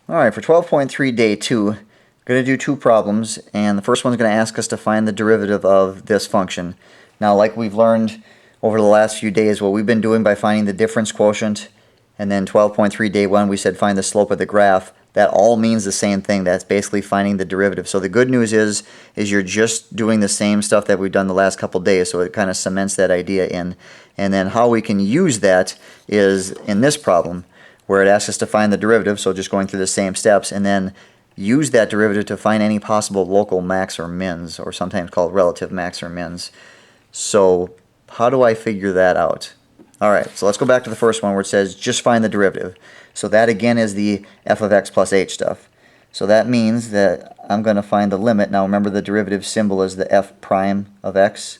Alright, for 12.3 day 2, I'm going to do two problems, and the first one's going to ask us to find the derivative of this function. Now, like we've learned over the last few days, what we've been doing by finding the difference quotient, and then 12.3 day 1 we said find the slope of the graph, that all means the same thing. That's basically finding the derivative. So the good news is you're just doing the same stuff that we've done the last couple days, so it kind of cements that idea in. And then how we can use that is in this problem, where it asks us to find the derivative, so just going through the same steps, and then use that derivative to find any possible local max or mins, or sometimes called relative max or mins. So how do I figure that out? Alright, so let's go back to the first one where it says just find the derivative. So that again is the f of x plus h stuff. So that means that I'm going to find the limit. Now remember, the derivative symbol is the f prime of x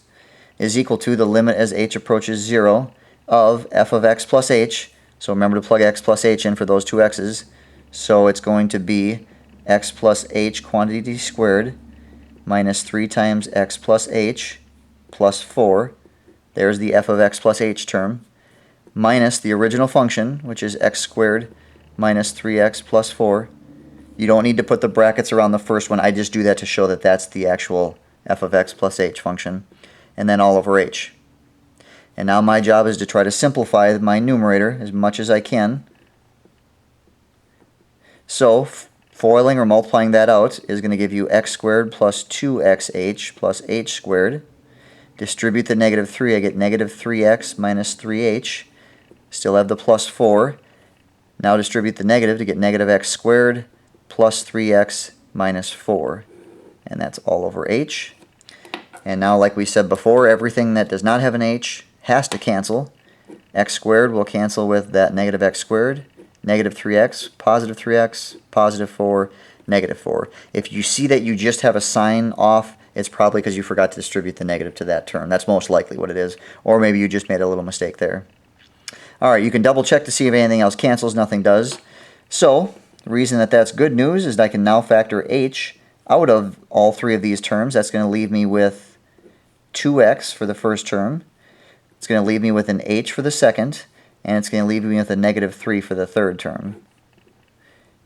is equal to the limit as h approaches 0 of f of x plus h. So remember to plug x plus h in for those two x's. So it's going to be x plus h quantity squared minus 3 times x plus h plus 4. There's the f of x plus h term, minus the original function, which is x squared minus 3x plus 4. You don't need to put the brackets around the first one. I just do that to show that that's the actual f of x plus h function. And then all over h. And now my job is to try to simplify my numerator as much as I can. So foiling or multiplying that out is going to give you x squared plus 2xh plus h squared. Distribute the negative 3, I get negative 3x minus 3h. Still have the plus 4. Now distribute the negative to get negative x squared plus 3x minus 4. And that's all over h. And now, like we said before, everything that does not have an h has to cancel. X squared will cancel with that negative x squared, negative 3x, positive 4, negative 4. If you see that you just have a sign off, it's probably because you forgot to distribute the negative to that term. That's most likely what it is. Or maybe you just made a little mistake there. Alright, you can double check to see if anything else cancels. Nothing does. So, the reason that that's good news is that I can now factor h out of all three of these terms. That's going to leave me with 2x for the first term. It's going to leave me with an h for the second, and it's going to leave me with a negative 3 for the third term.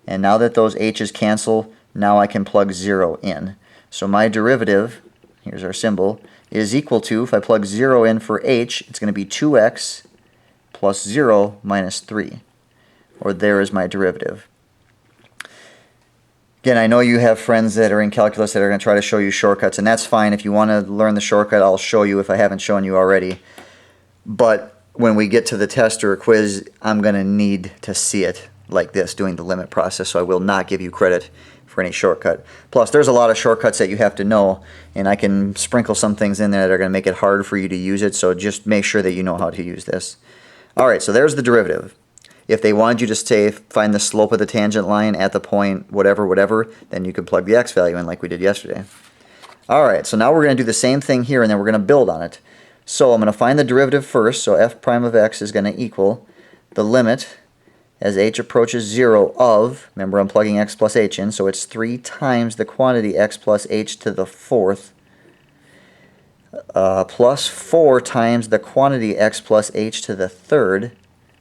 And now that those h's cancel, now I can plug 0 in. So my derivative, here's our symbol, is equal to, if I plug 0 in for h, it's going to be 2x plus 0 minus 3. Or there is my derivative. Again, I know you have friends that are in calculus that are going to try to show you shortcuts, and that's fine. If you want to learn the shortcut, I'll show you if I haven't shown you already. But when we get to the test or a quiz, I'm going to need to see it like this, doing the limit process, so I will not give you credit for any shortcut. Plus, there's a lot of shortcuts that you have to know, and I can sprinkle some things in there that are going to make it hard for you to use it, so just make sure that you know how to use this. Alright, so there's the derivative. If they wanted you to say find the slope of the tangent line at the point whatever, then you could plug the x value in like we did yesterday. Alright, so now we're going to do the same thing here, and then we're going to build on it. So I'm going to find the derivative first, so f prime of x is going to equal the limit as h approaches 0 of, remember I'm plugging x plus h in, so it's 3 times the quantity x plus h to the fourth, plus 4 times the quantity x plus h to the third.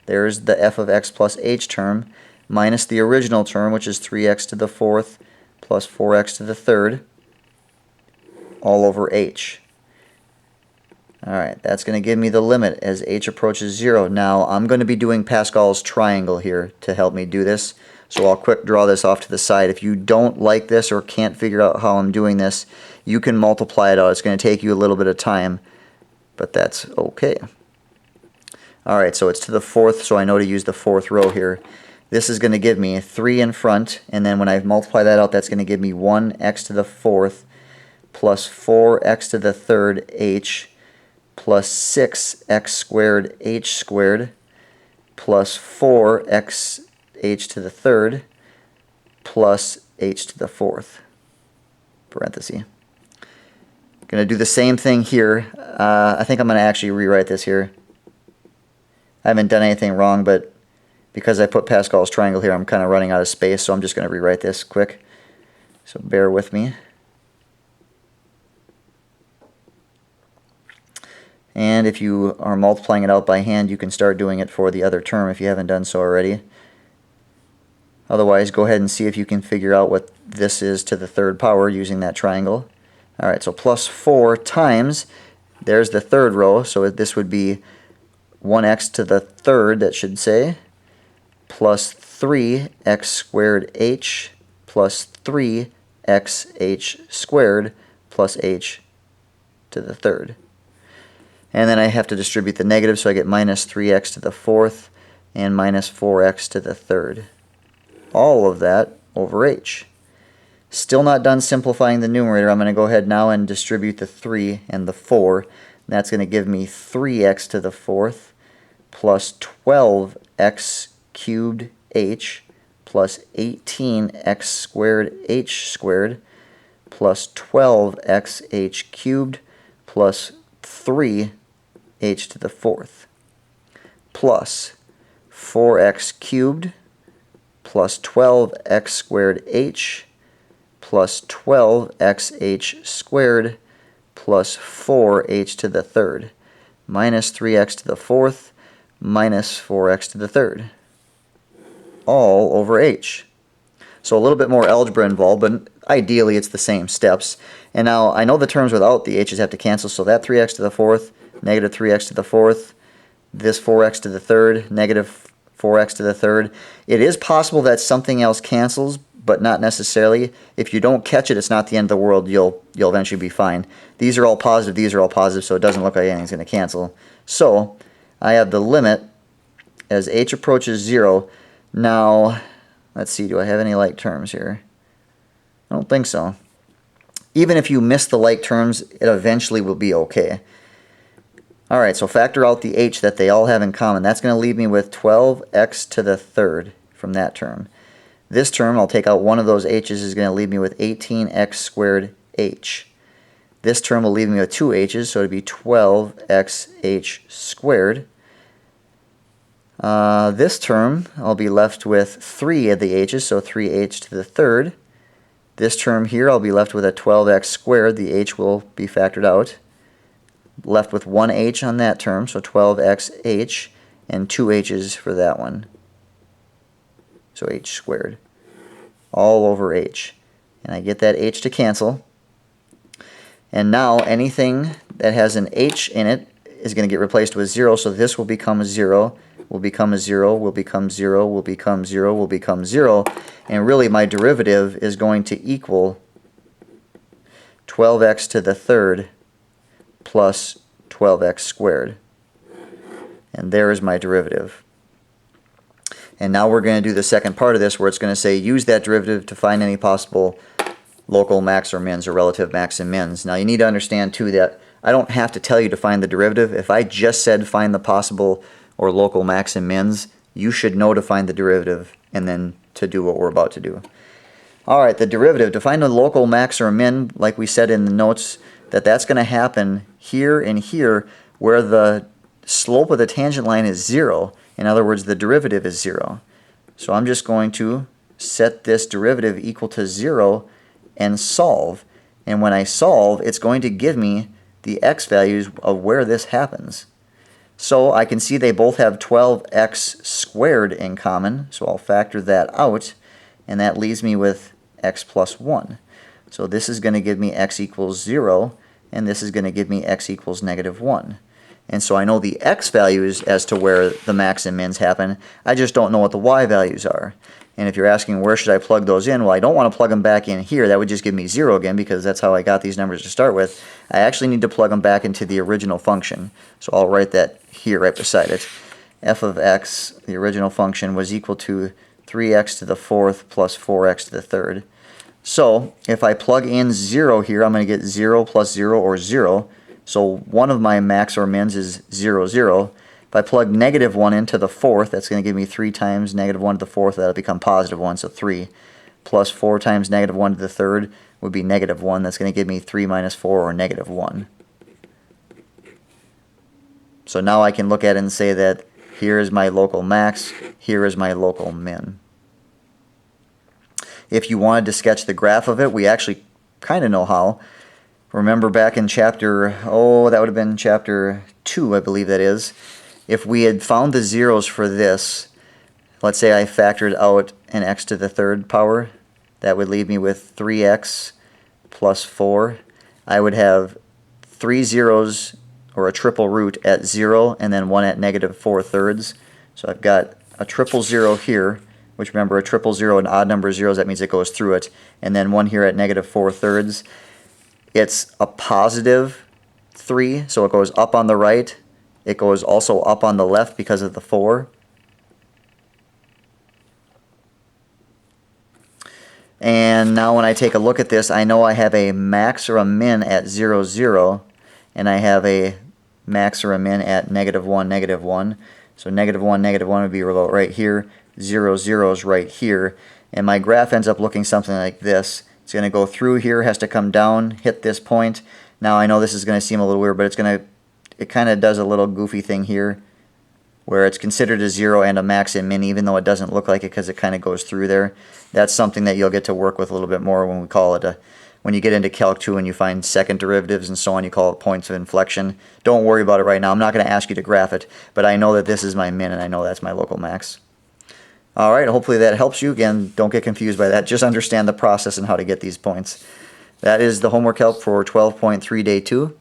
There's the f of x plus h term, minus the original term, which is 3x to the fourth plus 4x to the third, all over h. Alright, that's going to give me the limit as h approaches 0. Now, I'm going to be doing Pascal's triangle here to help me do this, so I'll quick draw this off to the side. If you don't like this or can't figure out how I'm doing this, you can multiply it out. It's going to take you a little bit of time, but that's okay. Alright, so it's to the fourth, so I know to use the fourth row here. This is going to give me 3 in front, and then when I multiply that out, that's going to give me 1x to the fourth plus 4x to the third h plus 6x squared h squared plus 4x h to the third plus h to the fourth, parenthesis. Going to do the same thing here. I think I'm going to actually rewrite this here. I haven't done anything wrong, but because I put Pascal's triangle here, I'm kind of running out of space, so I'm just going to rewrite this quick. So bear with me. And if you are multiplying it out by hand, you can start doing it for the other term if you haven't done so already. Otherwise, go ahead and see if you can figure out what this is to the third power using that triangle. Alright, so plus 4 times, there's the third row, so this would be 1x to the third, that should say, plus 3x squared h plus 3xh squared plus h to the third. And then I have to distribute the negative, so I get minus 3x to the fourth and minus 4x to the third. All of that over h. Still not done simplifying the numerator. I'm going to go ahead now and distribute the 3 and the 4. That's going to give me 3x to the fourth plus 12x cubed h plus 18x squared h squared plus 12xh cubed plus 3h to the fourth plus 4x cubed plus 12x squared h plus 12xh squared plus 4h to the third minus 3x to the fourth minus 4x to the third, all over h. So a little bit more algebra involved, but ideally it's the same steps. And now I know the terms without the h's have to cancel, so that 3x to the fourth, negative 3x to the fourth, this 4x to the third, negative 4x to the third. It is possible that something else cancels, but not necessarily. If you don't catch it, it's not the end of the world. You'll eventually be fine. These are all positive, these are all positive, so it doesn't look like anything's going to cancel. So I have the limit as h approaches 0. Now, let's see, do I have any like terms here? I don't think so. Even if you miss the like terms, it eventually will be okay. Alright, so factor out the h that they all have in common. That's going to leave me with 12x to the third from that term. This term, I'll take out one of those h's, is going to leave me with 18x squared h. This term will leave me with two h's, so it would be 12xh squared. This term, I'll be left with 3 of the h's, so 3h to the third. This term here, I'll be left with a 12x squared. The h will be factored out. Left with one h on that term, so 12xh, and two h's for that one. So h squared, all over h. And I get that h to cancel. And now anything that has an h in it is going to get replaced with 0, so this will become a 0, will become a 0, will become 0, will become 0, will become 0. And really my derivative is going to equal 12x to the third plus 12x squared. And there is my derivative. And now we're going to do the second part of this where it's going to say use that derivative to find any possible local max or mins or relative max and mins. Now you need to understand too that I don't have to tell you to find the derivative. If I just said find the possible or local max and mins, you should know to find the derivative and then to do what we're about to do. Alright, the derivative, to find a local max or a min, like we said in the notes, that's going to happen here and here where the slope of the tangent line is 0. In other words, the derivative is 0. So I'm just going to set this derivative equal to 0 and solve. And when I solve, it's going to give me the x values of where this happens. So I can see they both have 12x squared in common, so I'll factor that out, and that leaves me with x plus 1. So this is going to give me x equals 0, and this is going to give me x equals negative 1. And so I know the x values as to where the max and mins happen. I just don't know what the y values are. And if you're asking where should I plug those in, well, I don't want to plug them back in here. That would just give me 0 again because that's how I got these numbers to start with. I actually need to plug them back into the original function. So I'll write that here right beside it. F of x, the original function, was equal to 3x to the fourth plus 4x to the third. So if I plug in 0 here, I'm going to get 0 plus 0 or 0. So one of my max or mins is 0, 0. If I plug negative 1 into the fourth, that's going to give me 3 times negative 1 to the fourth. That'll become positive 1, so 3. Plus 4 times negative 1 to the third would be negative 1. That's going to give me 3 minus 4, or negative 1. So now I can look at it and say that here is my local max, here is my local min. If you wanted to sketch the graph of it, we actually kind of know how. Remember back in chapter, that would have been chapter 2, I believe that is. If we had found the zeros for this, let's say I factored out an x to the third power. That would leave me with 3x plus 4. I would have 3 zeros, or a triple root, at 0 and then 1 at negative 4/3. So I've got a triple 0 here, which, remember, a triple 0, an odd number of zeros, that means it goes through it, and then 1 here at negative 4/3. It's a positive 3, so it goes up on the right. It goes also up on the left because of the 4. And now when I take a look at this, I know I have a max or a min at 0, 0, and I have a max or a min at negative 1, negative 1. So negative 1, negative 1 would be about right here. 0, 0 is right here. And my graph ends up looking something like this. It's going to go through here, has to come down, hit this point. Now I know this is going to seem a little weird, but it kind of does a little goofy thing here where it's considered a 0 and a max and min, even though it doesn't look like it because it kind of goes through there. That's something that you'll get to work with a little bit more when we call it when you get into Calc 2 and you find second derivatives and so on, you call it points of inflection. Don't worry about it right now. I'm not going to ask you to graph it, but I know that this is my min and I know that's my local max. Alright, hopefully that helps you. Again, don't get confused by that. Just understand the process and how to get these points. That is the homework help for 12.3 day 2.